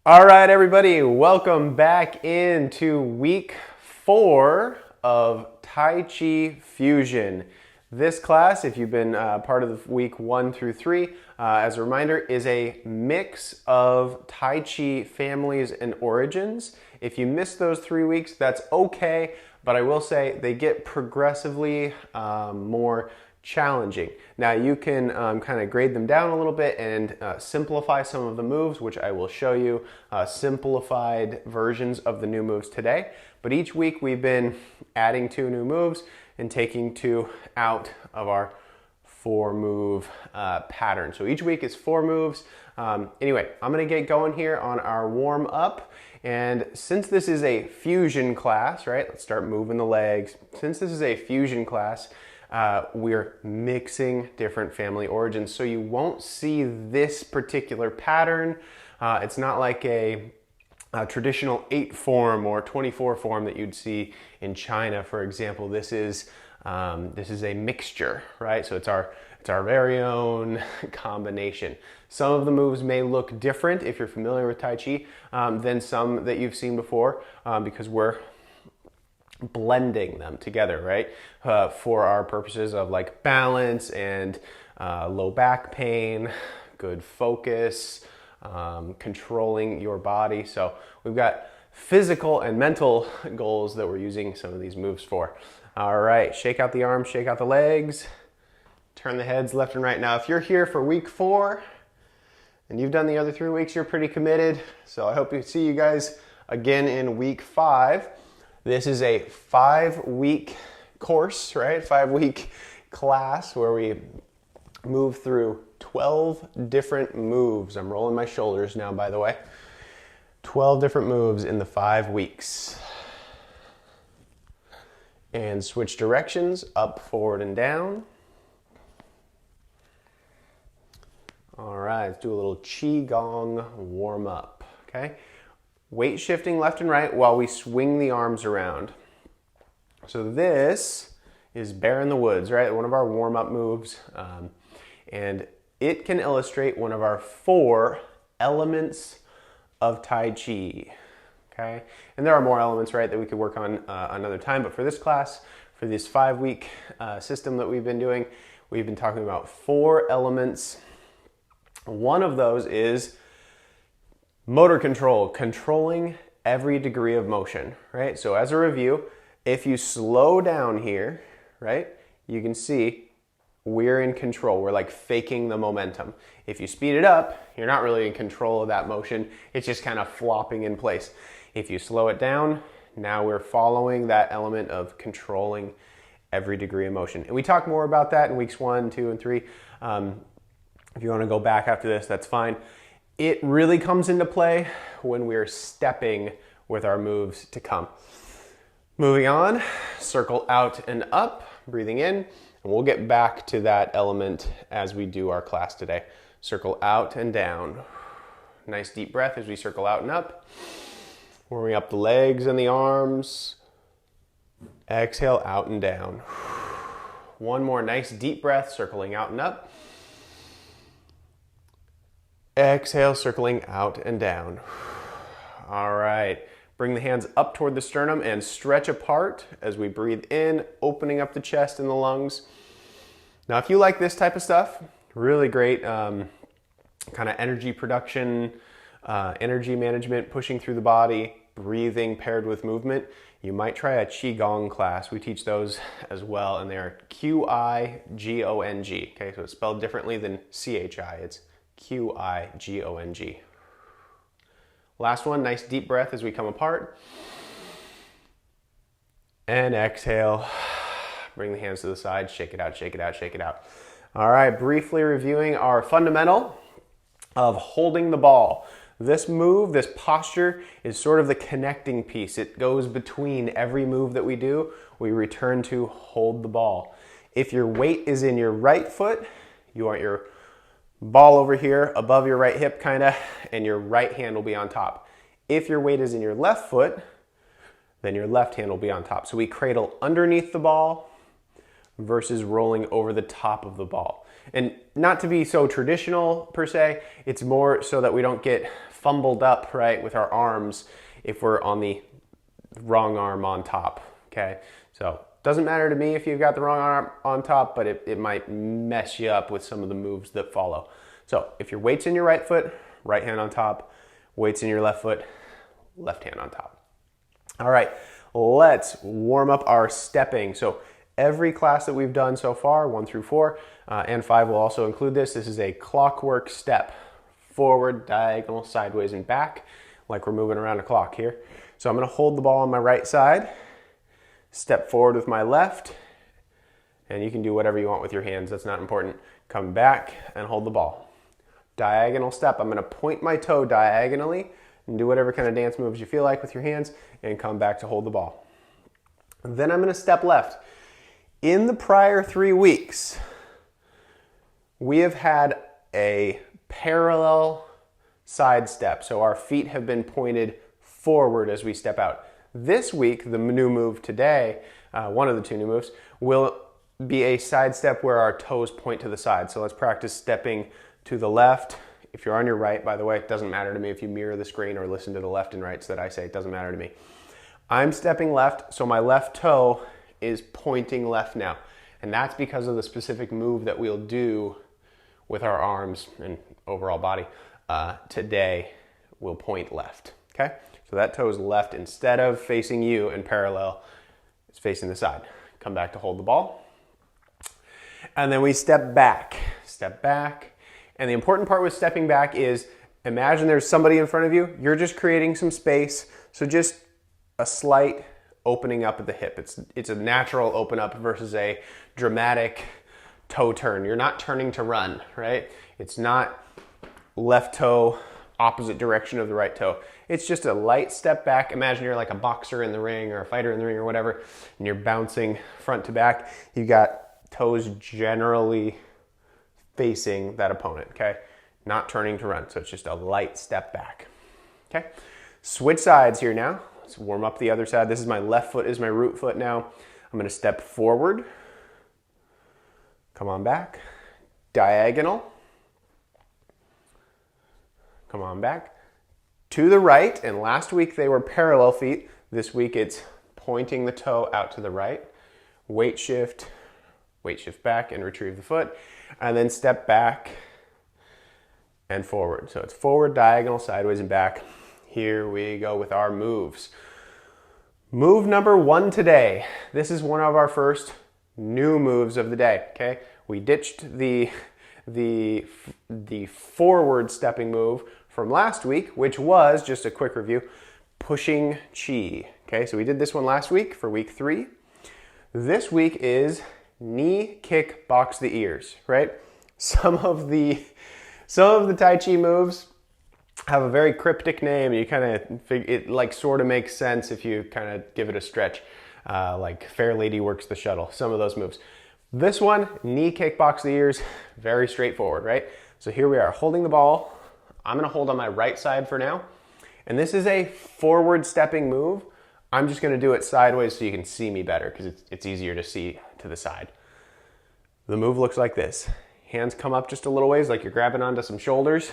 All right, everybody, welcome back into week 4 of Tai Chi Fusion. This class, if you've been part of the week 1 through 3, as a reminder, is a mix of Tai Chi families and origins. If you missed those 3 weeks, that's okay, but I will say they get progressively more challenging. Now you can kind of grade them down a little bit and simplify some of the moves, which I will show you simplified versions of the new moves today. But each week we've been adding 2 new moves and taking 2 out of our 4 move pattern. So each week is 4 moves. Anyway, I'm gonna get going here on our warm up. And since this is a fusion class, right? Let's start moving the legs. Since this is a fusion class, we're mixing different family origins. So you won't see this particular pattern. It's not like a traditional 8 form or 24 form that you'd see in China, for example. This is a mixture, right? So it's our very own combination. Some of the moves may look different if you're familiar with Tai Chi than some that you've seen before because we're blending them together, right? For our purposes of like balance and low back pain, good focus, controlling your body. So we've got physical and mental goals that we're using some of these moves for. All right, shake out the arms, shake out the legs, turn the heads left and right. Now, if you're here for week 4 and you've done the other 3 weeks, you're pretty committed. So I hope to see you guys again in week 5. This is a 5-week course, right? 5-week class where we move through 12 different moves. I'm rolling my shoulders now, by the way. 12 different moves in the 5 weeks. And switch directions, up, forward, and down. All right, let's do a little Qi Gong warm up, okay? Weight shifting left and right while we swing the arms around. So this is Bear in the Woods, right? One of our warm-up moves. And it can illustrate one of our 4 elements of Tai Chi, okay? And there are more elements, right, that we could work on another time. But for this class, for this 5-week system that we've been doing, we've been talking about 4 elements. One of those is motor control, controlling every degree of motion, right? So as a review, if you slow down here, right, you can see we're in control. We're like faking the momentum. If you speed it up, you're not really in control of that motion. It's just kind of flopping in place. If you slow it down, now we're following that element of controlling every degree of motion. And we talk more about that in weeks 1, 2, and 3. If you want to go back after this, that's fine. It really comes into play when we're stepping with our moves to come. Moving on, circle out and up, breathing in, and we'll get back to that element as we do our class today. Circle out and down. Nice deep breath as we circle out and up. Warming up the legs and the arms. Exhale out and down. One more nice deep breath, circling out and up. Exhale, circling out and down. All right. Bring the hands up toward the sternum and stretch apart as we breathe in, opening up the chest and the lungs. Now, if you like this type of stuff, really great kind of energy production, energy management, pushing through the body, breathing paired with movement, you might try a Qi Gong class. We teach those as well, and they're Qigong. Okay, so it's spelled differently than CHI. It's Qigong. Last one, nice deep breath as we come apart. And exhale. Bring the hands to the side, shake it out, shake it out, shake it out. All right, briefly reviewing our fundamental of holding the ball. This move, this posture, is sort of the connecting piece. It goes between every move that we do. We return to hold the ball. If your weight is in your right foot, you want your ball over here above your right hip kind of, and your right hand will be on top. If your weight is in your left foot, then your left hand will be on top. So we cradle underneath the ball versus rolling over the top of the ball. And not to be so traditional per se, it's more so that we don't get fumbled up, right, with our arms if we're on the wrong arm on top, okay? So doesn't matter to me if you've got the wrong arm on top, but it might mess you up with some of the moves that follow. So if your weight's in your right foot, right hand on top, weight's in your left foot, left hand on top. All right, let's warm up our stepping. So every class that we've done so far, 1 through 4, and 5 will also include this. This is a clockwork step. Forward, diagonal, sideways, and back, like we're moving around a clock here. So I'm gonna hold the ball on my right side, step forward with my left, and you can do whatever you want with your hands, that's not important. Come back and hold the ball. Diagonal step, I'm gonna point my toe diagonally and do whatever kind of dance moves you feel like with your hands, and come back to hold the ball. Then I'm gonna step left. In the prior 3 weeks, we have had a parallel side step. So our feet have been pointed forward as we step out. This week, the new move today, one of the 2 new moves, will be a side step where our toes point to the side. So let's practice stepping to the left. If you're on your right, by the way, it doesn't matter to me if you mirror the screen or listen to the left and rights that I say, it doesn't matter to me. I'm stepping left, so my left toe is pointing left now. And that's because of the specific move that we'll do with our arms and overall body. Today, we'll point left, okay? So that toe is left. Instead of facing you in parallel, it's facing the side. Come back to hold the ball. And then we step back. And the important part with stepping back is, imagine there's somebody in front of you. You're just creating some space. So just a slight opening up at the hip. It's a natural open up versus a dramatic toe turn. You're not turning to run, right? It's not left toe, opposite direction of the right toe. It's just a light step back. Imagine you're like a boxer in the ring or a fighter in the ring or whatever, and you're bouncing front to back. You got toes generally facing that opponent, okay? Not turning to run, so it's just a light step back, okay? Switch sides here now. Let's warm up the other side. This is my left foot, is my root foot now. I'm gonna step forward. Come on back. Diagonal. Come on back. To the right, and last week they were parallel feet. This week it's pointing the toe out to the right. Weight shift back and retrieve the foot. And then step back and forward. So it's forward, diagonal, sideways, and back. Here we go with our moves. Move number 1 today. This is one of our first new moves of the day, okay? We ditched the forward stepping move from last week, which was, just a quick review, pushing chi. Okay, so we did this one last week for week 3. This week is knee kick box the ears, right? Some of the Tai Chi moves have a very cryptic name. You kind of it like sort of makes sense if you kind of give it a stretch, like Fair Lady works the shuttle, some of those moves. This one, knee kick box the ears, very straightforward, right? So here we are holding the ball. I'm gonna hold on my right side for now. And this is a forward stepping move. I'm just gonna do it sideways so you can see me better because it's easier to see to the side. The move looks like this. Hands come up just a little ways, like you're grabbing onto some shoulders.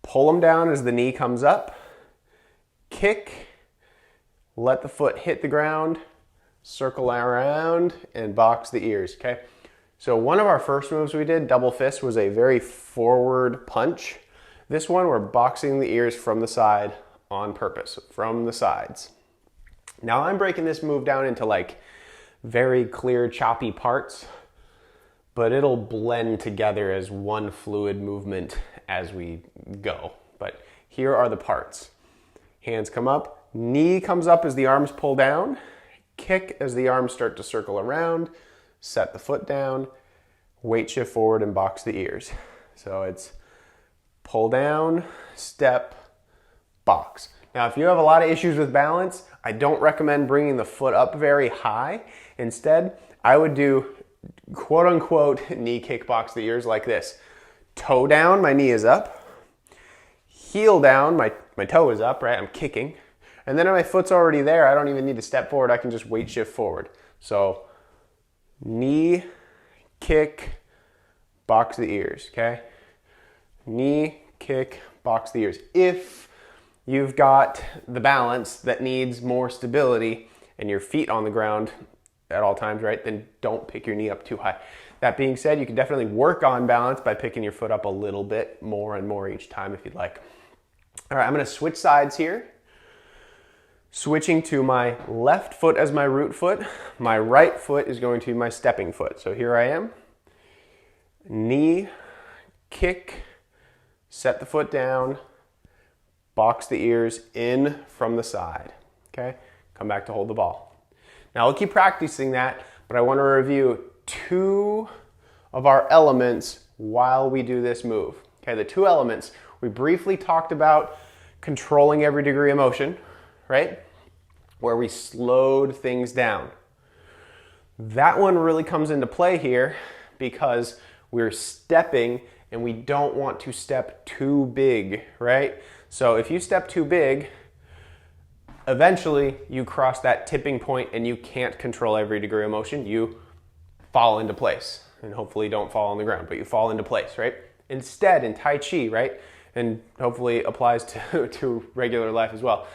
Pull them down as the knee comes up. Kick, let the foot hit the ground, circle around, and box the ears, okay? So one of our first moves we did, double fist, was a very forward punch. This one, we're boxing the ears from the side on purpose, from the sides. Now I'm breaking this move down into like very clear, choppy parts, but it'll blend together as one fluid movement as we go. But here are the parts. Hands come up, knee comes up as the arms pull down, kick as the arms start to circle around, set the foot down, weight shift forward and box the ears. So it's pull down, step, box. Now, if you have a lot of issues with balance, I don't recommend bringing the foot up very high. Instead, I would do quote unquote knee kick box the ears like this. Toe down, my knee is up. Heel down, my toe is up, right? I'm kicking. And then my foot's already there. I don't even need to step forward. I can just weight shift forward. So knee, kick, box the ears, okay? Knee, kick, box the ears. If you've got the balance that needs more stability and your feet on the ground at all times, right, then don't pick your knee up too high. That being said, you can definitely work on balance by picking your foot up a little bit more and more each time if you'd like. All right, I'm going to switch sides here. Switching to my left foot as my root foot. My right foot is going to be my stepping foot. So here I am. Knee, kick, set the foot down, box the ears in from the side. Okay? Come back to hold the ball. Now we'll keep practicing that, but I want to review 2 of our elements while we do this move. Okay, the 2 elements we briefly talked about: controlling every degree of motion, right? Where we slowed things down. That one really comes into play here because we're stepping and we don't want to step too big, right? So if you step too big, eventually you cross that tipping point and you can't control every degree of motion. You fall into place, and hopefully don't fall on the ground, but you fall into place, right? Instead, in Tai Chi, right? And hopefully applies to regular life as well.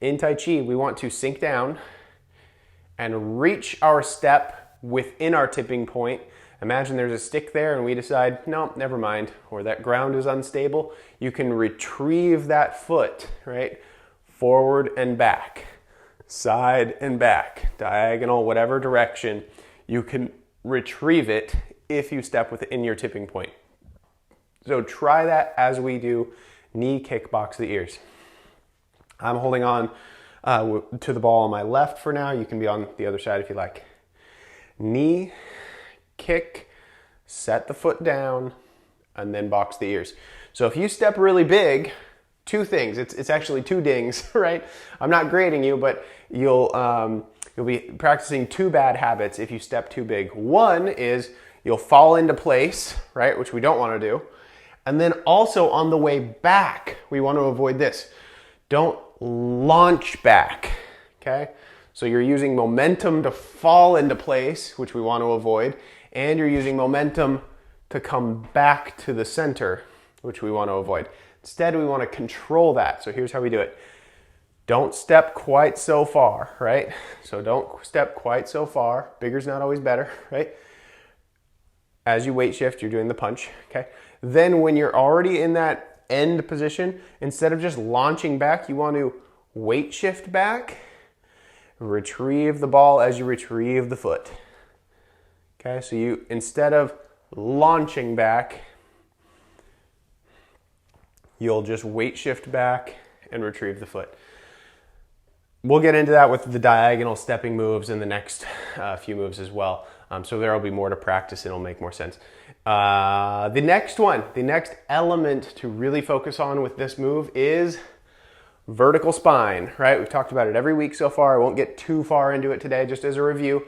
In Tai Chi, we want to sink down and reach our step within our tipping point. Imagine there's a stick there and we decide, no, never mind, or that ground is unstable. You can retrieve that foot, right? Forward and back, side and back, diagonal, whatever direction. You can retrieve it if you step within your tipping point. So try that as we do knee kick, box the ears. I'm holding on to the ball on my left for now. You can be on the other side if you like. Knee, kick, set the foot down, and then box the ears. So if you step really big, 2 things. It's actually 2 dings, right? I'm not grading you, but you'll be practicing 2 bad habits if you step too big. One is you'll fall into place, right, which we don't want to do. And then also on the way back, we want to avoid this. Don't launch back, okay? So you're using momentum to fall into place, which we want to avoid, and you're using momentum to come back to the center, which we want to avoid. Instead, we want to control that. So here's how we do it. Don't step quite so far, right? So don't step quite so far. Bigger's not always better, right? As you weight shift, you're doing the punch, okay? Then when you're already in that end position, instead of just launching back, you want to weight shift back, retrieve the ball as you retrieve the foot. Okay, so you, instead of launching back, you'll just weight shift back and retrieve the foot. We'll get into that with the diagonal stepping moves in the next few moves as well. So there will be more to practice and it'll make more sense. The next element to really focus on with this move is vertical spine, right? We've talked about it every week so far. I won't get too far into it today, just as a review.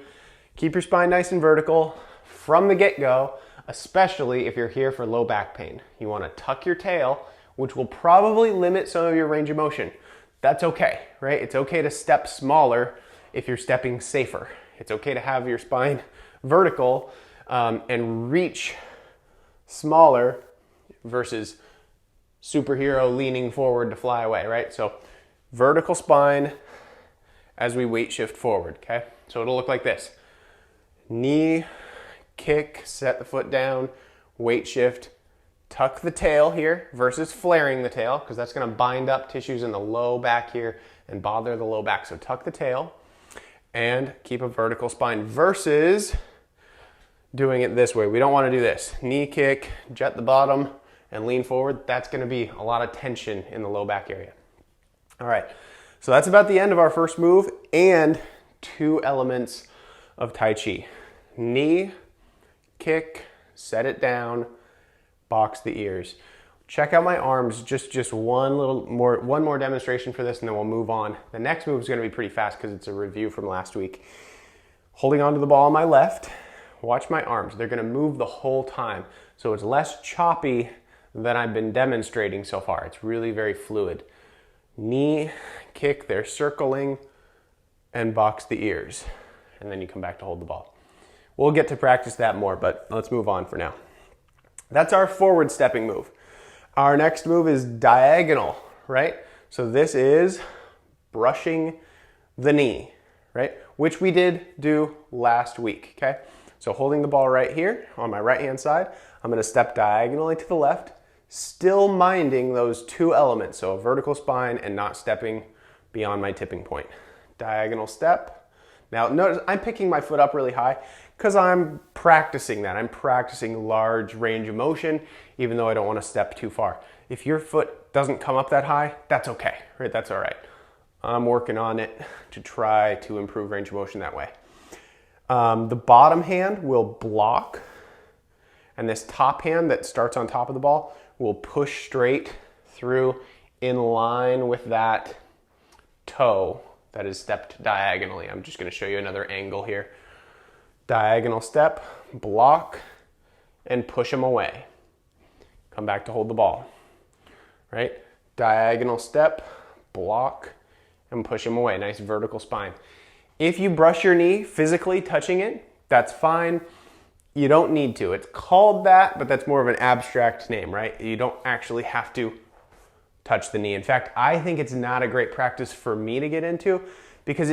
Keep your spine nice and vertical from the get-go, especially if you're here for low back pain. You want to tuck your tail, which will probably limit some of your range of motion. That's okay, right? It's okay to step smaller if you're stepping safer. It's okay to have your spine vertical and reach smaller versus superhero leaning forward to fly away, right? So vertical spine as we weight shift forward, okay? So it'll look like this. Knee, kick, set the foot down, weight shift, tuck the tail here versus flaring the tail because that's going to bind up tissues in the low back here and bother the low back. So tuck the tail and keep a vertical spine versus doing it this way. We don't want to do this. Knee kick, jet the bottom, and lean forward. That's going to be a lot of tension in the low back area. All right, so that's about the end of our first move and 2 elements of Tai Chi. Knee, kick, set it down, box the ears. Check out my arms, just one more demonstration for this and then we'll move on. The next move is going to be pretty fast because it's a review from last week. Holding onto the ball on my left, watch my arms. They're going to move the whole time. So it's less choppy than I've been demonstrating so far. It's really very fluid. Knee, kick, they're circling, and box the ears. And then you come back to hold the ball. We'll get to practice that more, but let's move on for now. That's our forward stepping move. Our next move is diagonal, right? So this is brushing the knee, right? Which we did do last week, okay? So holding the ball right here on my right-hand side, I'm gonna step diagonally to the left, still minding those two elements, so a vertical spine and not stepping beyond my tipping point. Diagonal step. Now notice I'm picking my foot up really high because I'm practicing that. I'm practicing large range of motion, even though I don't want to step too far. If your foot doesn't come up that high, that's okay, right? That's all right. I'm working on it to try to improve range of motion that way. The bottom hand will block, and this top hand that starts on top of the ball will push straight through in line with that toe that is stepped diagonally. I'm just going to show you another angle here. Diagonal step, block, and push them away. Come back to hold the ball, right? Diagonal step, block, and push them away. Nice vertical spine. If you brush your knee physically touching it, that's fine. You don't need to. It's called that, but that's more of an abstract name, right? You don't actually have to touch the knee. In fact, I think it's not a great practice for me to get into because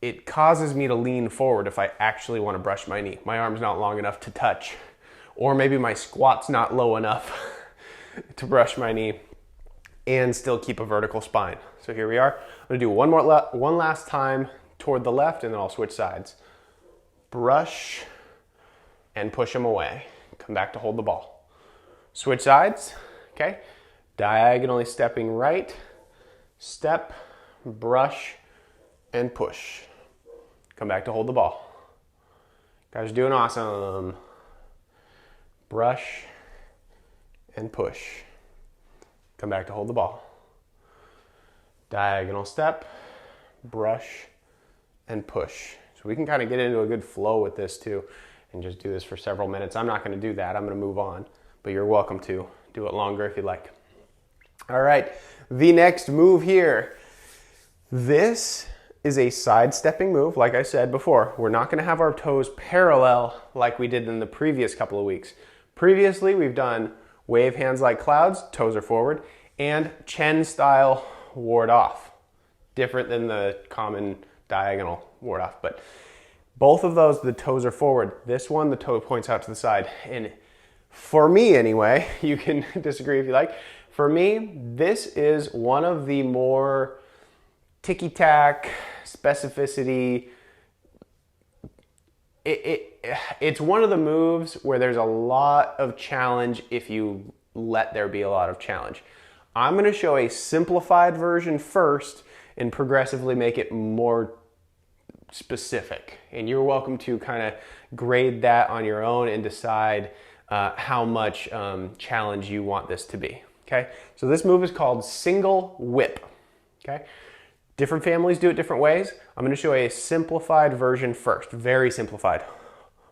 it causes me to lean forward if I actually want to brush my knee. My arm's not long enough to touch, or maybe my squat's not low enough to brush my knee and still keep a vertical spine. So here we are. I'm gonna do one last time toward the left, and then I'll switch sides. Brush and push them away. Come back to hold the ball. Switch sides, okay? Diagonally stepping right, step, brush, and push. Come back to hold the ball. Guys are doing awesome. Brush and push. Come back to hold the ball. Diagonal step, brush, and push. So we can kind of get into a good flow with this too and just do this for several minutes. I'm not going to do that. I'm going to move on, but you're welcome to do it longer if you'd like. All right, the next move here. This is a sidestepping move. Like I said before, we're not going to have our toes parallel like we did in the previous couple of weeks. Previously, we've done wave hands like clouds, toes are forward, and Chen style ward off. Different than the common diagonal ward off, but both of those, the toes are forward. This one, the toe points out to the side. And for me anyway, you can disagree if you like. For me, this is one of the more ticky-tack, specificity. It's one of the moves where there's a lot of challenge if you let there be a lot of challenge. I'm going to show a simplified version first and progressively make it more specific. And you're welcome to kind of grade that on your own and decide how much challenge you want this to be. Okay, so this move is called single whip. Okay, different families do it different ways. I'm going to show a simplified version first, very simplified.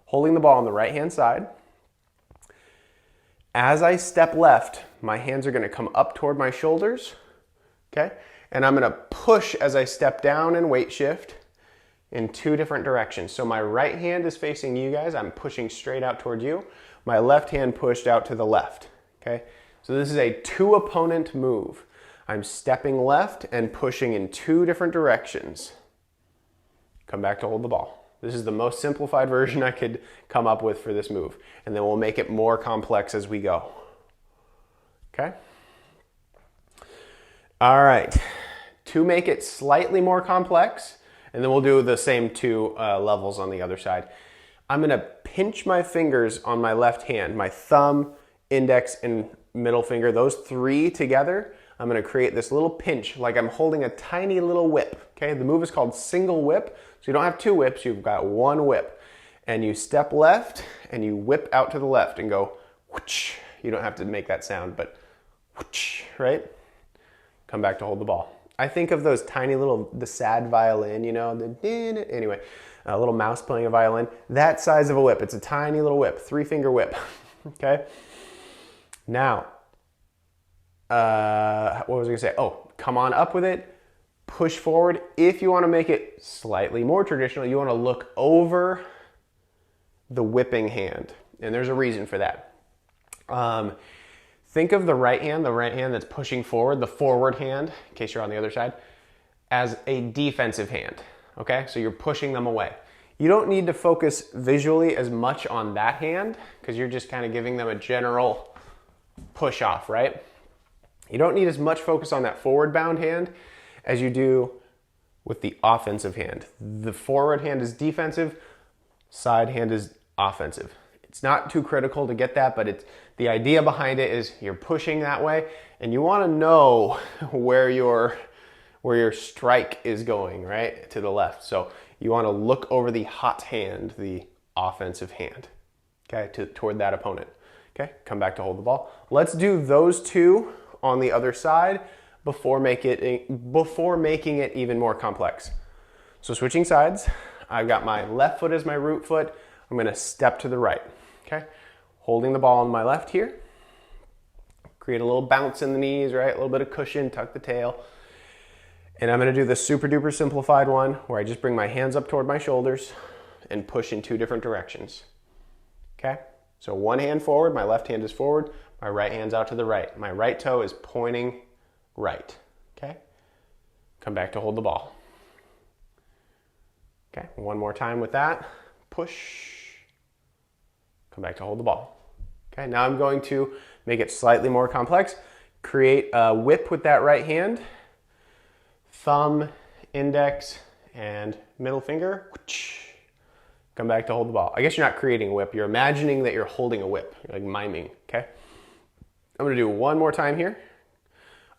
Holding the ball on the right hand side. As I step left, my hands are going to come up toward my shoulders. Okay, and I'm going to push as I step down and weight shift in two different directions. So my right hand is facing you guys. I'm pushing straight out toward you. My left hand pushed out to the left. Okay. So this is a two opponent move. I'm stepping left and pushing in two different directions. Come back to hold the ball. This is the most simplified version I could come up with for this move. And then we'll make it more complex as we go. Okay? All right. To make it slightly more complex, and then we'll do the same two levels on the other side. I'm going to pinch my fingers on my left hand, my thumb, index, and middle finger, those three together. I'm going to create this little pinch like I'm holding a tiny little whip. Okay, the move is called single whip. So you don't have two whips, you've got one whip. And you step left and you whip out to the left and go whoosh. You don't have to make that sound, but whoosh, right? Come back to hold the ball. I think of those tiny little, the sad violin, you know, anyway, a little mouse playing a violin, that size of a whip. It's a tiny little whip, 3-finger whip, okay? Now, what was I gonna say? Oh, come on up with it, push forward. If you wanna make it slightly more traditional, you wanna look over the whipping hand. And there's a reason for that. Think of the right hand that's pushing forward, the forward hand, in case you're on the other side, as a defensive hand, okay? So you're pushing them away. You don't need to focus visually as much on that hand because you're just kind of giving them a general push off, right? You don't need as much focus on that forward bound hand as you do with the offensive hand. The forward hand is defensive, side hand is offensive. It's not too critical to get that, but the idea behind it is you're pushing that way and you want to know where your strike is going, right? To the left. So you want to look over the hot hand, the offensive hand, okay, toward that opponent. Okay, come back to hold the ball. Let's do those two on the other side before making it even more complex. So switching sides, I've got my left foot as my root foot. I'm going to step to the right. Okay, holding the ball on my left here. Create a little bounce in the knees, right? A little bit of cushion, tuck the tail. And I'm going to do the super duper simplified one where I just bring my hands up toward my shoulders and push in two different directions. Okay, so one hand forward, my left hand is forward, my right hand's out to the right. My right toe is pointing right. Okay, come back to hold the ball. Okay, one more time with that. Push. Come back to hold the ball. Okay, now I'm going to make it slightly more complex. Create a whip with that right hand. Thumb, index, and middle finger. Come back to hold the ball. I guess you're not creating a whip. You're imagining that you're holding a whip. You're like miming, okay? I'm going to do one more time here.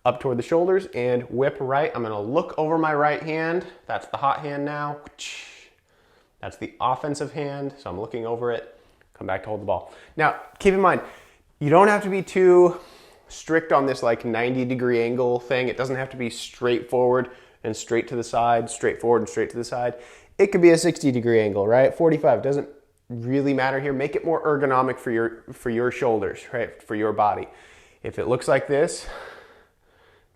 Up toward the shoulders and whip right. I'm going to look over my right hand. That's the hot hand now. That's the offensive hand. So I'm looking over it. Come back to hold the ball. Now, keep in mind, you don't have to be too strict on this like 90-degree angle thing. It doesn't have to be straightforward and straight to the side, straightforward and straight to the side. It could be a 60-degree angle, right? 45 doesn't really matter here. Make it more ergonomic for your shoulders, right? For your body. If it looks like this,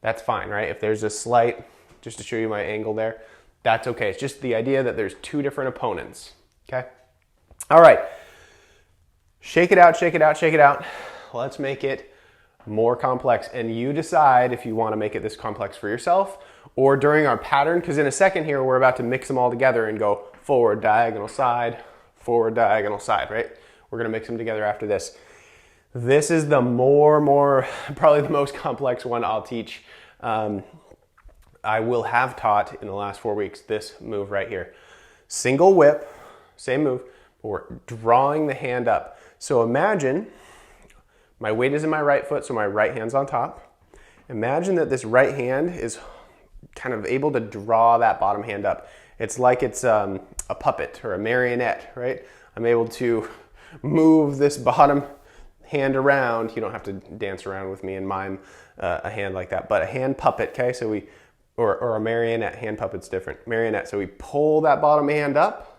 that's fine, right? If there's a slight, just to show you my angle there, that's okay. It's just the idea that there's two different opponents, okay? All right. Shake it out, shake it out, shake it out. Let's make it more complex. And you decide if you want to make it this complex for yourself or during our pattern, because in a second here, we're about to mix them all together and go forward, diagonal side, right? We're going to mix them together after this. This is the probably the most complex one I'll teach. I will have taught in the last 4 weeks this move right here. Single whip, same move, but we're drawing the hand up. So imagine my weight is in my right foot, so my right hand's on top. Imagine that this right hand is kind of able to draw that bottom hand up. It's like it's a puppet or a marionette, right? I'm able to move this bottom hand around. You don't have to dance around with me and mime a hand like that, but a hand puppet, okay? So or a marionette, hand puppet's different. Marionette, so we pull that bottom hand up,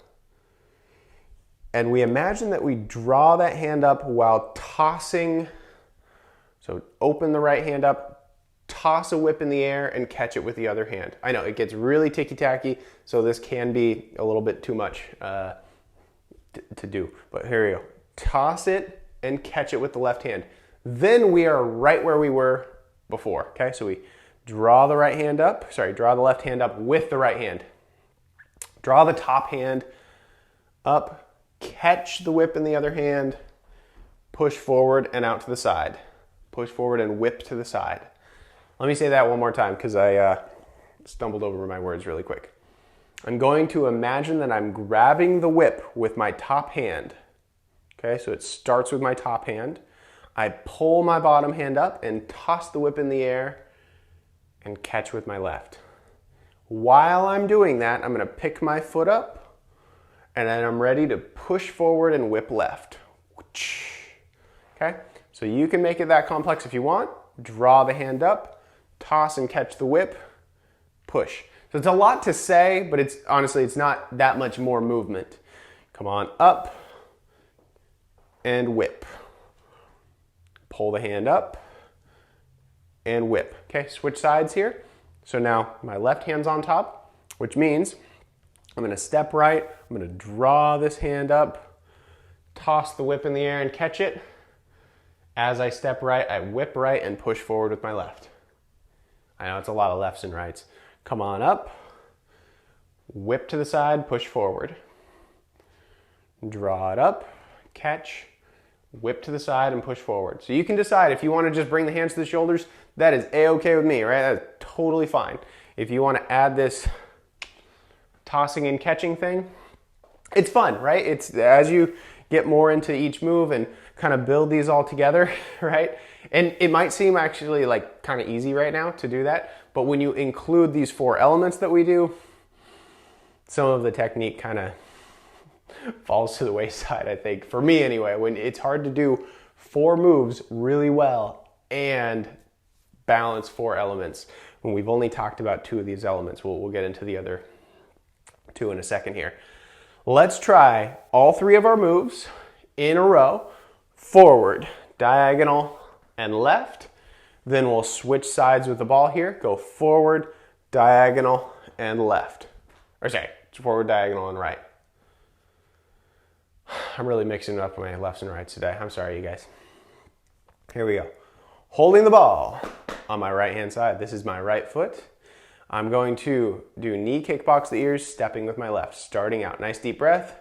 and we imagine that we draw that hand up while tossing. So open the right hand up, toss a whip in the air, and catch it with the other hand. I know it gets really ticky-tacky, so this can be a little bit too much to do. But here we go. Toss it and catch it with the left hand. Then we are right where we were before. Okay, so we draw the left hand up with the right hand. Draw the top hand up. Catch the whip in the other hand, push forward and out to the side. Push forward and whip to the side. Let me say that one more time because I stumbled over my words really quick. I'm going to imagine that I'm grabbing the whip with my top hand. Okay, so it starts with my top hand. I pull my bottom hand up and toss the whip in the air and catch with my left. While I'm doing that, I'm going to pick my foot up, and then I'm ready to push forward and whip left. Okay, so you can make it that complex if you want. Draw the hand up, toss and catch the whip, push. So it's a lot to say, but honestly, it's not that much more movement. Come on, up and whip. Pull the hand up and whip. Okay, switch sides here. So now my left hand's on top, which means I'm going to step right, I'm going to draw this hand up, toss the whip in the air and catch it, As I step right, I whip right and push forward with my left. I know it's a lot of lefts and rights. Come on up, whip to the side, push forward. Draw it up, catch, whip to the side and push forward. So you can decide if you want to just bring the hands to the shoulders, that is a-okay with me, right? That's totally fine. If you want to add this tossing and catching thing, it's fun, right? It's as you get more into each move and kind of build these all together, right? And it might seem actually like kind of easy right now to do that, but when you include these 4 elements that we do, some of the technique kind of falls to the wayside, I think, for me anyway. When it's hard to do 4 moves really well and balance 4 elements when we've only talked about 2 of these elements. We'll get into the other 2 in a second here. Let's try all 3 of our moves in a row. Forward, diagonal, and left. Then we'll switch sides with the ball here. Go forward, diagonal, and left. Or sorry, forward, diagonal, and right. I'm really mixing up my lefts and rights today. I'm sorry, you guys. Here we go. Holding the ball on my right hand side. This is my right foot. I'm going to do knee kick, box the ears, stepping with my left. Starting out, nice deep breath.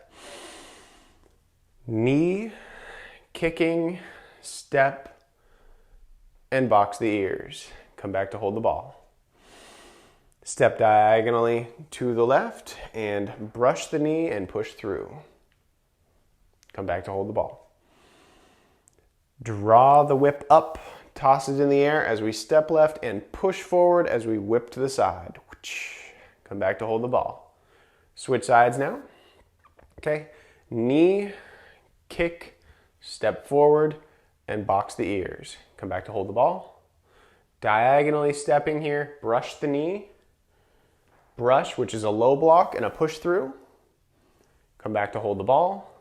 Knee, kicking, step, and box the ears. Come back to hold the ball. Step diagonally to the left and brush the knee and push through. Come back to hold the ball. Draw the whip up, toss it in the air as we step left and push forward as we whip to the side. Come back to hold the ball. Switch sides now. Okay, knee, kick, step forward, and box the ears. Come back to hold the ball. Diagonally stepping here, brush the knee. Brush, which is a low block and a push through. Come back to hold the ball.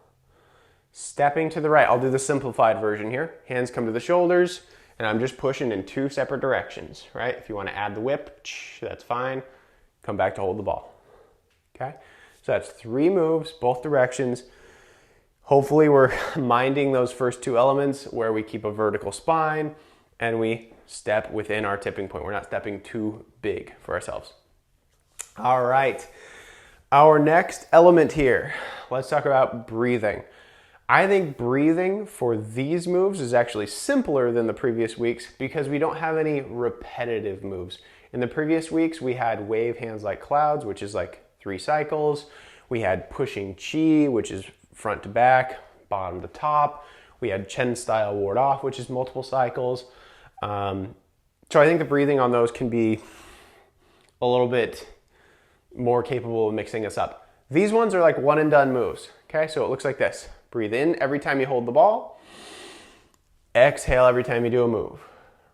Stepping to the right. I'll do the simplified version here. Hands come to the shoulders, and I'm just pushing in 2 separate directions, right? If you want to add the whip, that's fine. Come back to hold the ball. Okay? So that's 3 moves, both directions. Hopefully we're minding those first 2 elements where we keep a vertical spine and we step within our tipping point. We're not stepping too big for ourselves. All right. Our next element here, let's talk about breathing. I think breathing for these moves is actually simpler than the previous weeks because we don't have any repetitive moves. In the previous weeks, we had wave hands like clouds, which is like 3 cycles. We had pushing chi, which is front to back, bottom to top. We had Chen style ward off, which is multiple cycles. So I think the breathing on those can be a little bit more capable of mixing us up. These ones are like one and done moves. Okay, so it looks like this. Breathe in every time you hold the ball. Exhale every time you do a move,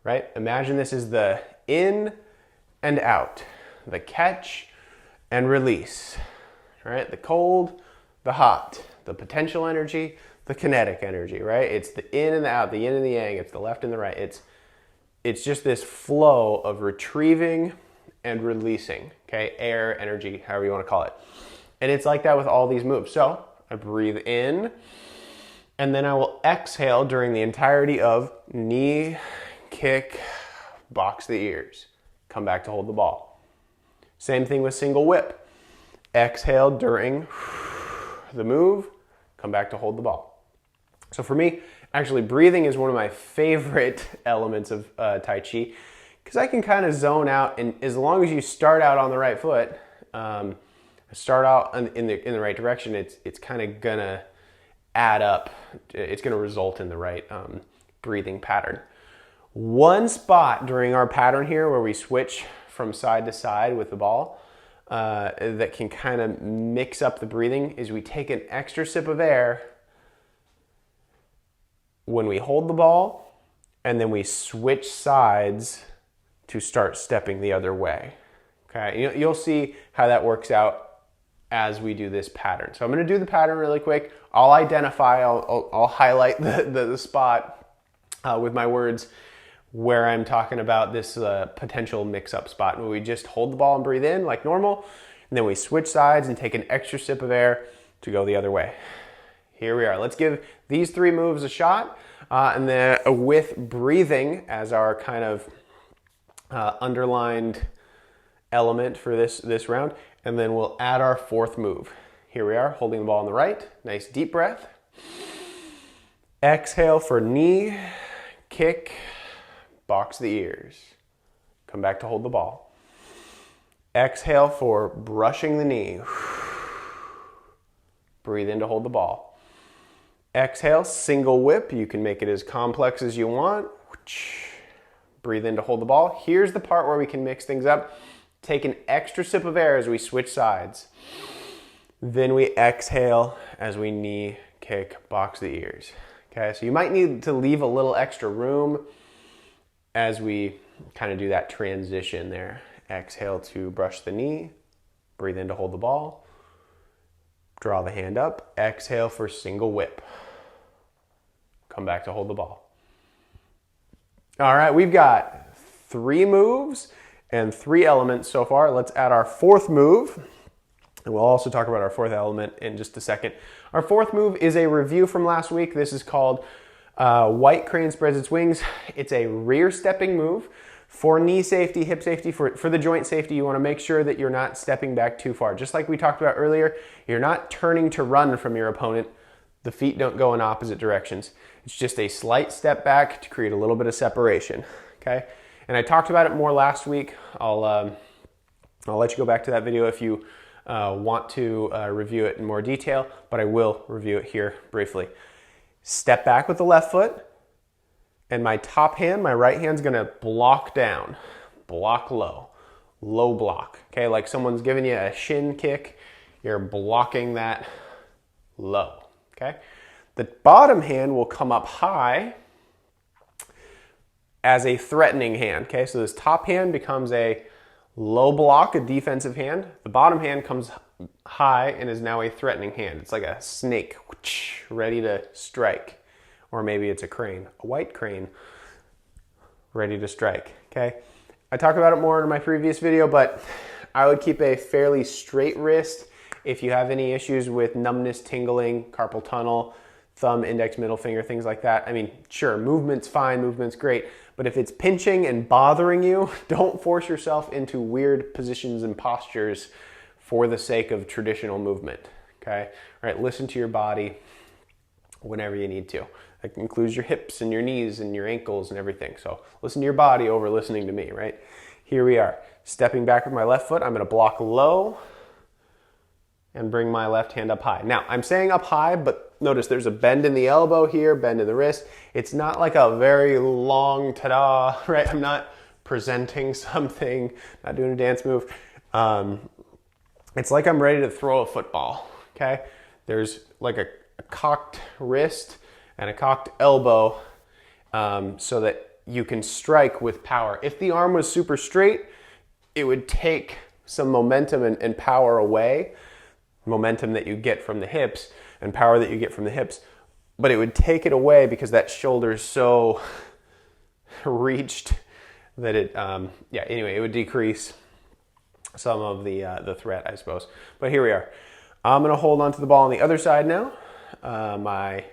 right? Imagine this is the in and out, the catch and release, right? The cold, the hot, the potential energy, the kinetic energy, right? It's the in and the out, the yin and the yang, it's the left and the right. It's just this flow of retrieving and releasing, okay? Air, energy, however you want to call it. And it's like that with all these moves. So I breathe in, and then I will exhale during the entirety of knee, kick, box the ears. Come back to hold the ball. Same thing with single whip. Exhale during the move, come back to hold the ball. So for me, actually breathing is one of my favorite elements of Tai Chi because I can kind of zone out, and as long as you start out on the right foot, start out in the right direction, it's kind of gonna add up. It's gonna result in the right breathing pattern. One spot during our pattern here where we switch from side to side with the ball that can kind of mix up the breathing is we take an extra sip of air when we hold the ball, and then we switch sides to start stepping the other way. Okay, you'll see how that works out as we do this pattern. So I'm going to do the pattern really quick. I'll identify, I'll highlight the spot with my words where I'm talking about this potential mix-up spot. Where we just hold the ball and breathe in like normal, and then we switch sides and take an extra sip of air to go the other way. Here we are. Let's give these 3 moves a shot. And then with breathing as our kind of underlined element for this round. And then we'll add our fourth move. Here we are, holding the ball on the right. Nice deep breath. Exhale for knee, kick, box the ears. Come back to hold the ball. Exhale for brushing the knee. Breathe in to hold the ball. Exhale, single whip. You can make it as complex as you want. Breathe in to hold the ball. Here's the part where we can mix things up. Take an extra sip of air as we switch sides. Then we exhale as we knee, kick, box the ears. Okay, so you might need to leave a little extra room as we kind of do that transition there. Exhale to brush the knee. Breathe in to hold the ball. Draw the hand up. Exhale for single whip. Come back to hold the ball. All right, we've got 3 moves and 3 elements so far. Let's add our 4th move. And we'll also talk about our 4th element in just a second. Our 4th move is a review from last week. This is called White Crane Spreads Its Wings. It's a rear stepping move. For knee safety, hip safety, for the joint safety, you want to make sure that you're not stepping back too far. Just like we talked about earlier, you're not turning to run from your opponent. The feet don't go in opposite directions. It's just a slight step back to create a little bit of separation, okay? And I talked about it more last week. I'll let you go back to that video if you want to review it in more detail, but I will review it here briefly. Step back with the left foot. And my top hand, my right hand's gonna block down, block low, low block. Okay, like someone's giving you a shin kick, you're blocking that low, okay? The bottom hand will come up high as a threatening hand, okay? So this top hand becomes a low block, a defensive hand. The bottom hand comes high and is now a threatening hand. It's like a snake, ready to strike. Or maybe it's a crane, a white crane, ready to strike, okay? I talked about it more in my previous video, but I would keep a fairly straight wrist. If you have any issues with numbness, tingling, carpal tunnel, thumb, index, middle finger, things like that, I mean, sure, movement's fine, movement's great, but if it's pinching and bothering you, don't force yourself into weird positions and postures for the sake of traditional movement, okay? All right, listen to your body whenever you need to. That includes your hips and your knees and your ankles and everything. So listen to your body over listening to me, right? Here we are. Stepping back with my left foot, I'm gonna block low and bring my left hand up high. Now, I'm saying up high, but notice there's a bend in the elbow here, bend in the wrist. It's not like a very long ta-da, right? I'm not presenting something, not doing a dance move. It's like I'm ready to throw a football, okay? There's like a cocked wrist and a cocked elbow so that you can strike with power. If the arm was super straight, it would take some momentum and power away, momentum that you get from the hips and power that you get from the hips, but it would take it away because that shoulder is so reached that it, anyway, it would decrease some of the threat, I suppose. But here we are. I'm gonna hold on to the ball on the other side now. My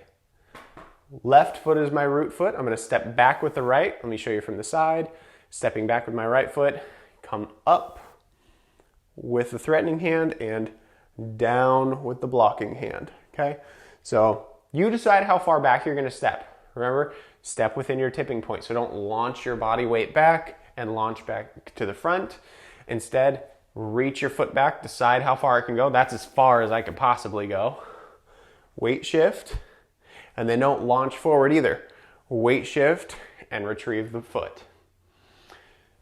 left foot is my root foot. I'm gonna step back with the right. Let me show you from the side. Stepping back with my right foot, come up with the threatening hand and down with the blocking hand, okay? So you decide how far back you're gonna step. Remember, step within your tipping point. So don't launch your body weight back and launch back to the front. Instead, reach your foot back, decide how far it can go. That's as far as I could possibly go. Weight shift, and then don't launch forward either. Weight shift and retrieve the foot.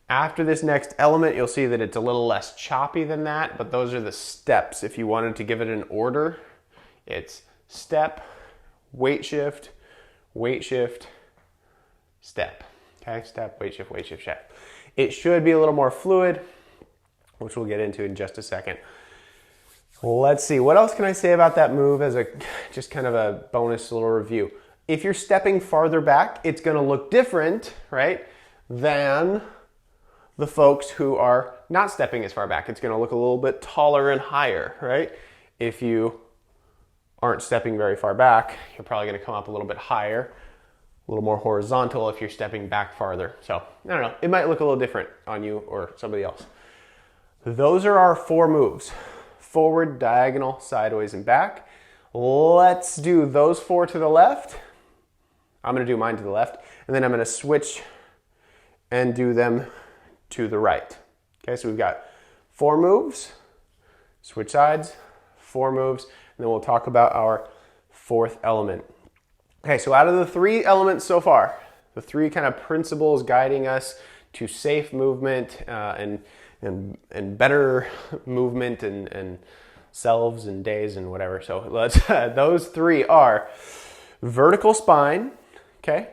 After this next element, you'll see that it's a little less choppy than that, but those are the steps. If you wanted to give it an order, it's step, weight shift, step. Okay, step, weight shift, step. It should be a little more fluid, which we'll get into in just a second. Let's see, what else can I say about that move as a just kind of a bonus little review? If you're stepping farther back, it's gonna look different, right, than the folks who are not stepping as far back. It's gonna look a little bit taller and higher, right? If you aren't stepping very far back, you're probably gonna come up a little bit higher A little more horizontal if you're stepping back farther. So I don't know, it might look a little different on you or somebody else. Those are our 4 moves: forward, diagonal, sideways, and back. Let's do those 4 to the left. I'm gonna do mine to the left, and then I'm gonna switch and do them to the right. Okay, so we've got 4 moves, switch sides, 4 moves, and then we'll talk about our 4th element. Okay, so out of the 3 elements so far, the 3 kind of principles guiding us to safe movement and better movement and selves and days and whatever. So let's those 3 are vertical spine. Okay,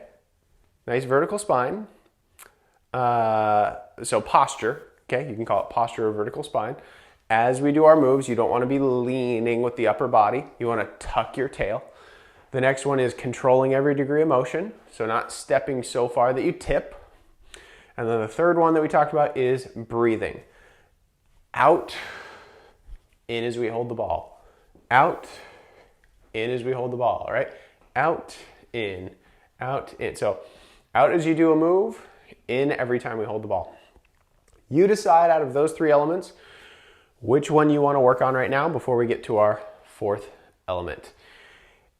nice vertical spine. So posture. Okay, you can call it posture or vertical spine. As we do our moves, you don't want to be leaning with the upper body. You want to tuck your tail. The next one is controlling every degree of motion, so not stepping so far that you tip. And then the third one that we talked about is breathing. Out, in as we hold the ball. Out, in as we hold the ball, all right? Out, in, out, in. So out as you do a move, in every time we hold the ball. You decide out of those 3 elements which one you want to work on right now before we get to our 4th element.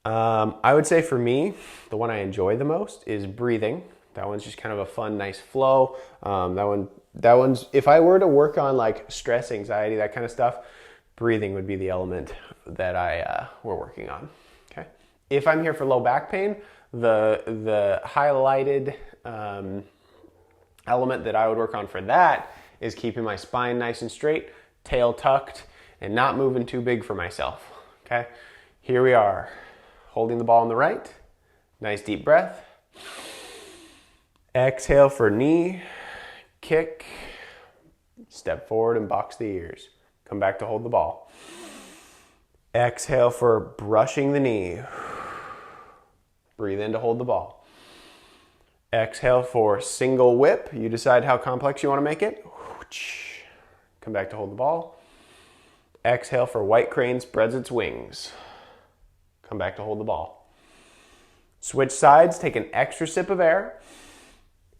I would say for me, the one I enjoy the most is breathing. That one's just kind of a fun, nice flow. That one's, if I were to work on like stress, anxiety, that kind of stuff, breathing would be the element that we're working on. Okay. If I'm here for low back pain, the highlighted element that I would work on for that is keeping my spine nice and straight, tail tucked, and not moving too big for myself. Okay. Here we are. Holding the ball on the right. Nice deep breath. Exhale for knee, kick, step forward and box the ears. Come back to hold the ball. Exhale for brushing the knee. Breathe in to hold the ball. Exhale for single whip. You decide how complex you want to make it. Come back to hold the ball. Exhale for white crane spreads its wings. Come back to hold the ball. Switch sides, take an extra sip of air.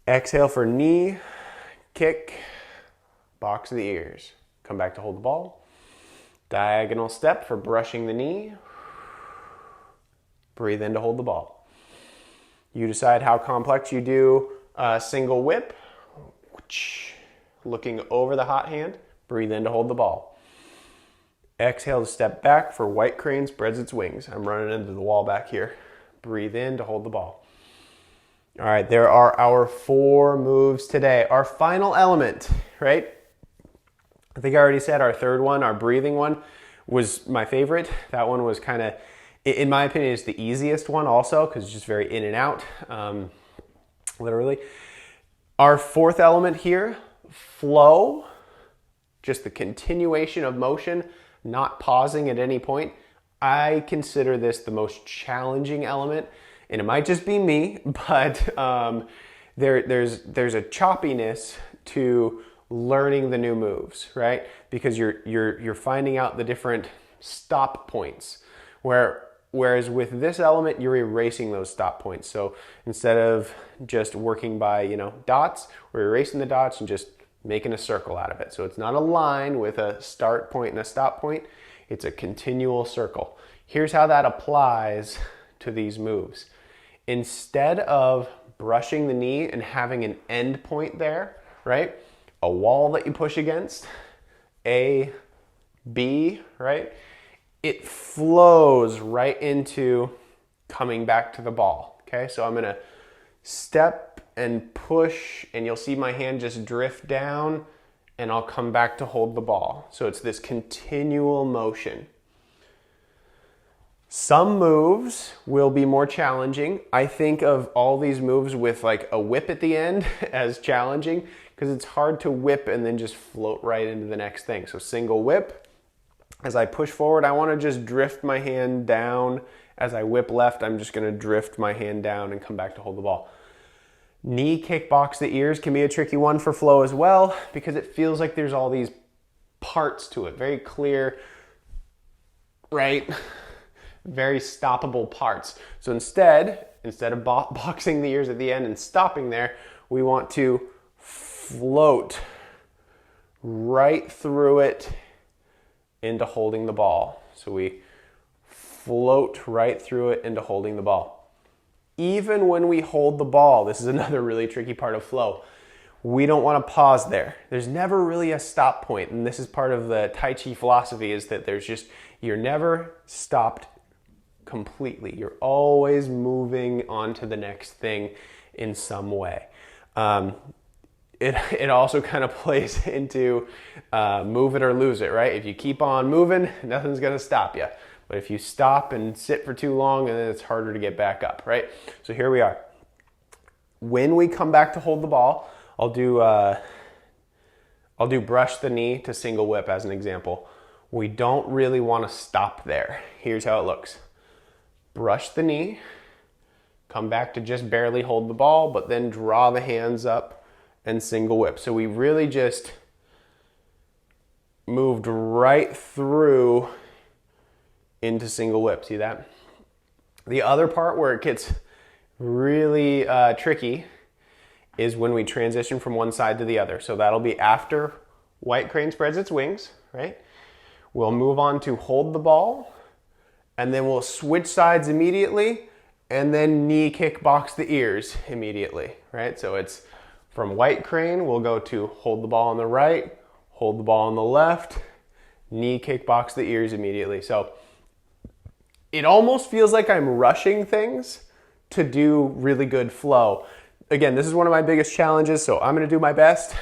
Exhale for knee, kick, box the ears. Come back to hold the ball. Diagonal step for brushing the knee. Breathe in to hold the ball. You decide how complex you do a single whip. Looking over the hot hand. Breathe in to hold the ball. Exhale to step back for white crane spreads its wings. I'm running into the wall back here. Breathe in to hold the ball. All right, there are our 4 moves today. Our final element, right? I think I already said our 3rd one, our breathing one, was my favorite. That one was kind of, in my opinion, is the easiest one also because it's just very in and out, literally. Our 4th element here, flow, just the continuation of motion, not pausing at any point. I consider this the most challenging element, and it might just be me, but there's a choppiness to learning the new moves, right? Because you're finding out the different stop points. Whereas with this element, you're erasing those stop points. So instead of just working by dots, we're erasing the dots and just making a circle out of it. So it's not a line with a start point and a stop point. It's a continual circle. Here's how that applies to these moves. Instead of brushing the knee and having an end point there, right? A wall that you push against, A, B, right? It flows right into coming back to the ball, okay? So I'm gonna step and push, and you'll see my hand just drift down, and I'll come back to hold the ball. So it's this continual motion. Some moves will be more challenging. I think of all these moves with like a whip at the end as challenging because it's hard to whip and then just float right into the next thing. So single whip. As I push forward, I want to just drift my hand down. As I whip left, I'm just going to drift my hand down and come back to hold the ball. Knee kick box the ears can be a tricky one for flow as well because it feels like there's all these parts to it. Very clear, right? Very stoppable parts. So instead, instead of boxing the ears at the end and stopping there, we want to float right through it into holding the ball. So we float right through it into holding the ball. Even when we hold the ball, this is another really tricky part of flow, we don't want to pause there. There's never really a stop point, and this is part of the Tai Chi philosophy, is that you're never stopped completely. You're always moving on to the next thing in some way. It also kind of plays into move it or lose it, right? If you keep on moving, nothing's going to stop you. But if you stop and sit for too long, and then it's harder to get back up, right? So here we are. When we come back to hold the ball, I'll do brush the knee to single whip as an example. We don't really want to stop there. Here's how it looks. Brush the knee, come back to just barely hold the ball, but then draw the hands up and single whip. So we really just moved right through into single whip. See that? The other part where it gets really tricky is when we transition from one side to the other. So that'll be after white crane spreads its wings, right? We'll move on to hold the ball, and then we'll switch sides immediately, and then knee kick box the ears immediately, right? So it's from white crane, we'll go to hold the ball on the right, hold the ball on the left, knee kick box the ears immediately. So it almost feels like I'm rushing things to do really good flow. Again, this is one of my biggest challenges, so I'm gonna do my best.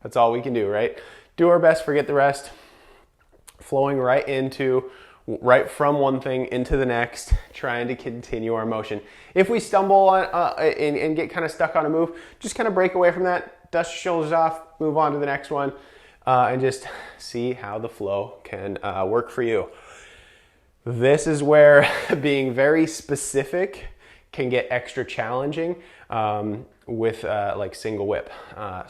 That's all we can do, right? Do our best, forget the rest. Flowing right from one thing into the next, trying to continue our motion. If we stumble on and get kind of stuck on a move, just kind of break away from that, dust your shoulders off, move on to the next one, and just see how the flow can work for you. This is where being very specific can get extra challenging with like single whip.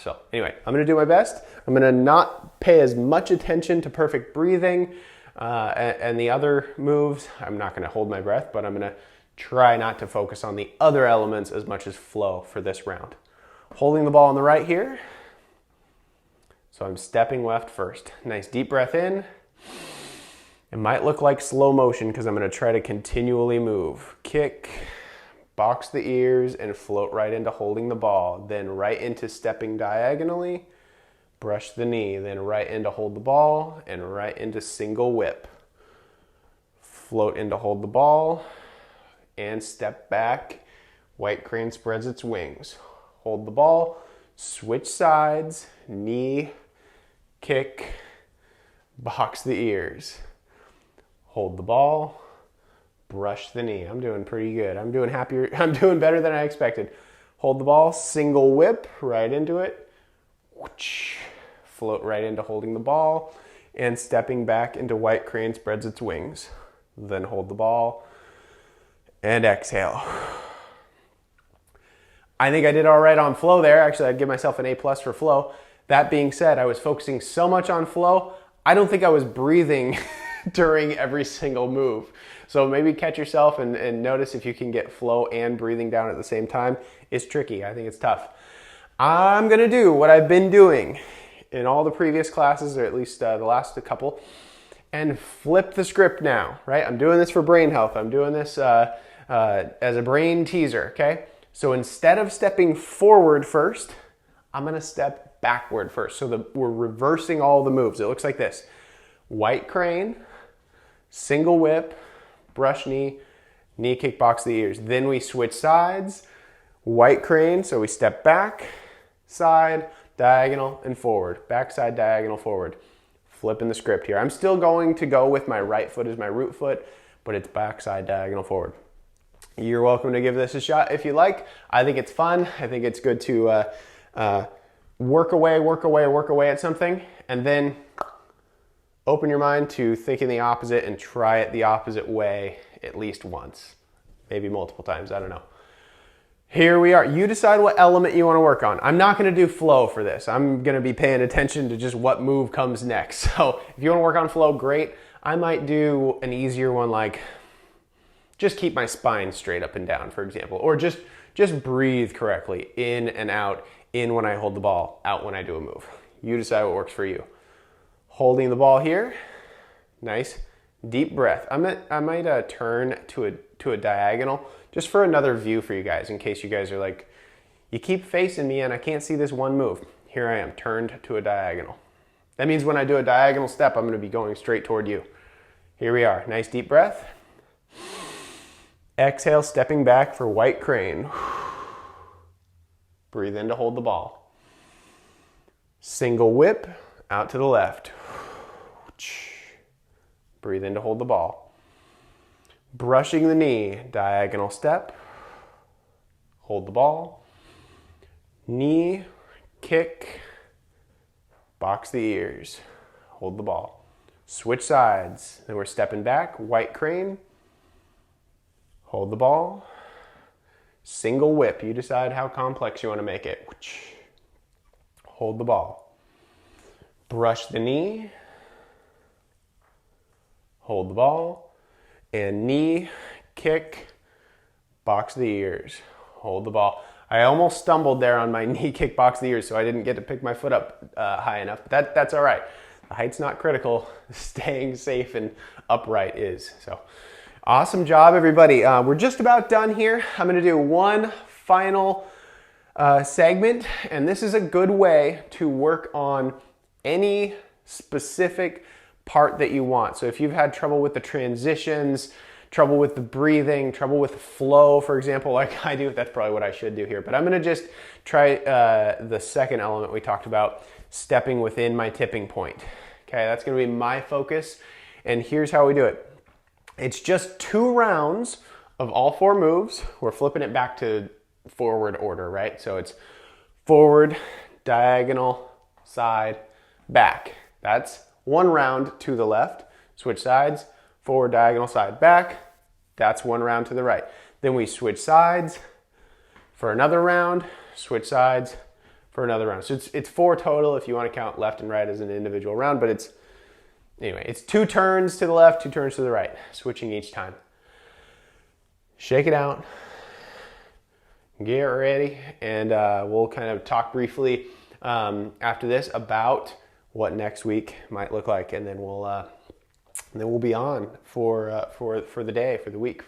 So anyway, I'm gonna do my best. I'm gonna not pay as much attention to perfect breathing and the other moves. I'm not gonna hold my breath, but I'm gonna try not to focus on the other elements as much as flow for this round. Holding the ball on the right here. So I'm stepping left first. Nice deep breath in. It might look like slow motion because I'm gonna try to continually move. Kick, box the ears, and float right into holding the ball. Then right into stepping diagonally, brush the knee, then right into hold the ball, and right into single whip. Float into hold the ball, and step back. White crane spreads its wings. Hold the ball, switch sides, knee, kick, box the ears. Hold the ball, brush the knee. I'm doing pretty good. I'm doing better than I expected. Hold the ball, single whip, right into it. Float right into holding the ball, and stepping back into white crane spreads its wings. Then hold the ball, and exhale. I think I did all right on flow there. Actually, I'd give myself an A+ for flow. That being said, I was focusing so much on flow, I don't think I was breathing during every single move. So maybe catch yourself and notice if you can get flow and breathing down at the same time. It's tricky. I think it's tough. I'm gonna do what I've been doing in all the previous classes, or at least the last couple, and flip the script now, right? I'm doing this for brain health. I'm doing this as a brain teaser, okay? So instead of stepping forward first, I'm gonna step backward first. So we're reversing all the moves. It looks like this. White crane, single whip, brush knee, knee kick box the ears. Then we switch sides, white crane, so we step back, side, diagonal, and forward. Back, side, diagonal, forward. Flipping the script here. I'm still going to go with my right foot as my root foot, but it's back, side, diagonal, forward. You're welcome to give this a shot if you like. I think it's fun. I think it's good to work away at something, and then open your mind to thinking the opposite and try it the opposite way at least once, maybe multiple times, I don't know. Here we are. You decide what element you want to work on. I'm not going to do flow for this. I'm going to be paying attention to just what move comes next. So if you want to work on flow, great. I might do an easier one like just keep my spine straight up and down, for example, or just breathe correctly, in and out, in when I hold the ball, out when I do a move. You decide what works for you. Holding the ball here, nice deep breath. I might turn to a diagonal just for another view for you guys, in case you guys are like, you keep facing me and I can't see this one move. Here I am, turned to a diagonal. That means when I do a diagonal step, I'm going to be going straight toward you. Here we are, nice deep breath. Exhale, stepping back for white crane. Breathe in to hold the ball. Single whip, out to the left. Breathe in to hold the ball. Brushing the knee, diagonal step. Hold the ball. Knee, kick, box the ears. Hold the ball. Switch sides. Then we're stepping back, white crane. Hold the ball. Single whip. You decide how complex you want to make it. Hold the ball. Brush the knee. Hold the ball. And knee, kick, box the ears. Hold the ball. I almost stumbled there on my knee kick, box the ears, so I didn't get to pick my foot up high enough. But that's all right. The height's not critical. Staying safe and upright is. So awesome job, everybody. We're just about done here. I'm going to do one final segment, and this is a good way to work on any specific part that you want. So if you've had trouble with the transitions, trouble with the breathing, trouble with flow, for example, like I do, that's probably what I should do here. But I'm going to just try the second element we talked about, stepping within my tipping point. Okay, that's going to be my focus. And here's how we do it. It's just 2 rounds of all 4 moves. We're flipping it back to forward order, right? So it's forward, diagonal, side, back. That's 1 round to the left. Switch sides, forward, diagonal, side, back. That's 1 round to the right. Then we switch sides for another round, switch sides for another round. So it's 4 total if you want to count left and right as an individual round, but it's 2 turns to the left, 2 turns to the right, switching each time. Shake it out, get ready, and we'll kind of talk briefly after this about what next week might look like, and then we'll be on for the day, for the week,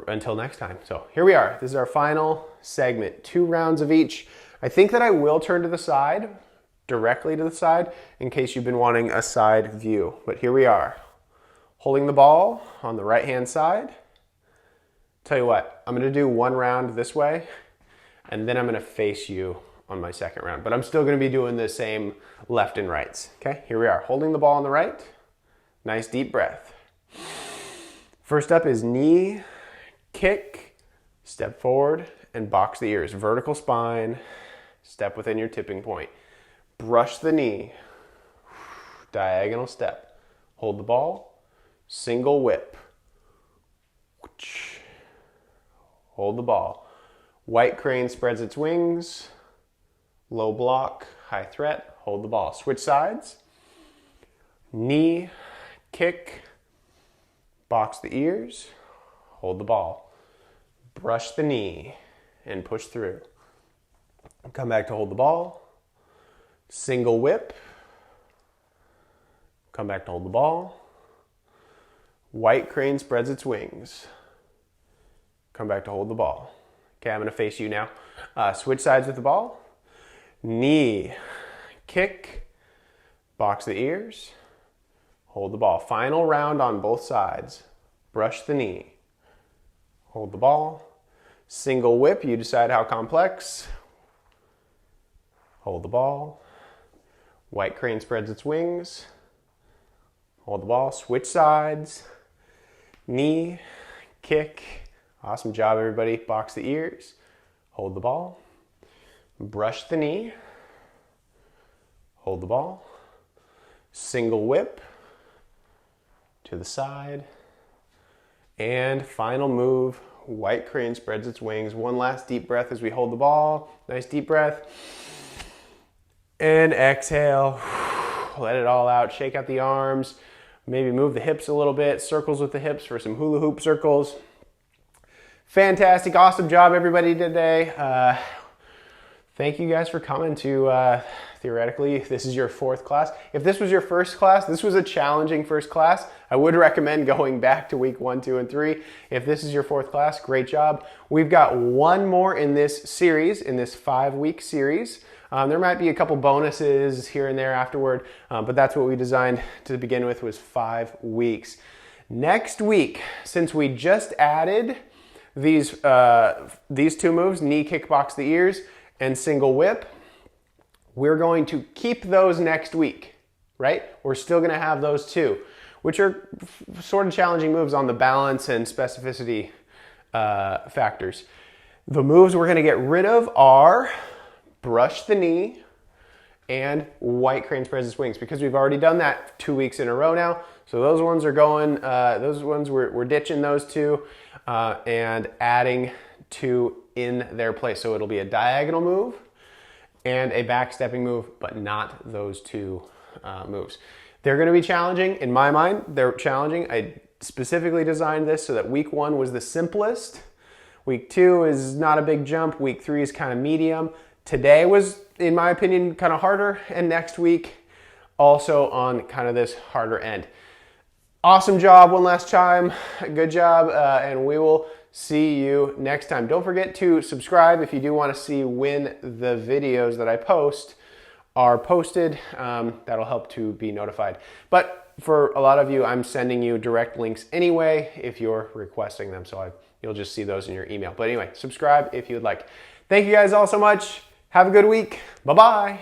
until next time. So here we are. This is our final segment. 2 rounds of each. I think that I will turn to the side, directly to the side, in case you've been wanting a side view. But here we are, holding the ball on the right-hand side. Tell you what, I'm going to do 1 round this way, and then I'm going to face you on my second round. But I'm still going to be doing the same left and rights. Okay, here we are, holding the ball on the right. Nice deep breath. First up is knee, kick, step forward, and box the ears. Vertical spine, step within your tipping point. Brush the knee, diagonal step. Hold the ball, single whip. Hold the ball. White crane spreads its wings. Low block, high threat. Hold the ball. Switch sides. Knee, kick, box the ears. Hold the ball. Brush the knee and push through. Come back to hold the ball. Single whip. Come back to hold the ball. White crane spreads its wings. Come back to hold the ball. Okay, I'm going to face you now. Switch sides with the ball. Knee, kick, box the ears, hold the ball. Final round on both sides. Brush the knee. Hold the ball. Single whip, you decide how complex. Hold the ball. White crane spreads its wings. Hold the ball. Switch sides. Knee, kick. Awesome job, everybody. Box the ears. Hold the ball. Brush the knee. Hold the ball. Single whip to the side. And final move, white crane spreads its wings. 1 last deep breath as we hold the ball. Nice deep breath. And exhale. Let it all out. Shake out the arms. Maybe move the hips a little bit, circles with the hips for some hula hoop circles. Fantastic, awesome job everybody today. Thank you guys for coming to, theoretically, this is your 4th class. If this was your first class, this was a challenging first class. I would recommend going back to week 1, 2, and 3. If this is your 4th class, great job. We've got one more in this series, in this 5-week series. There might be a couple bonuses here and there afterward, but that's what we designed to begin with, was 5 weeks. Next week, since we just added these 2 moves, knee kick box the ears and single whip, we're going to keep those next week, right? We're still going to have those 2, which are sort of challenging moves on the balance and specificity factors. The moves we're going to get rid of are brush the knee and white cranes, presses, swings, because we've already done that 2 weeks in a row now. So those ones are going, those ones we're ditching those 2 and adding 2 in their place. So it'll be a diagonal move and a backstepping move, but not those 2 moves. They're going to be challenging. In my mind, they're challenging. I specifically designed this so that week 1 was the simplest. Week 2 is not a big jump. Week 3 is kind of medium. Today was, in my opinion, kind of harder, and next week also on kind of this harder end. Awesome job one last time. Good job, and we will see you next time. Don't forget to subscribe if you do want to see when the videos that I post are posted. That'll help to be notified. But for a lot of you, I'm sending you direct links anyway if you're requesting them, so you'll just see those in your email. But anyway, subscribe if you would like. Thank you guys all so much. Have a good week. Bye-bye.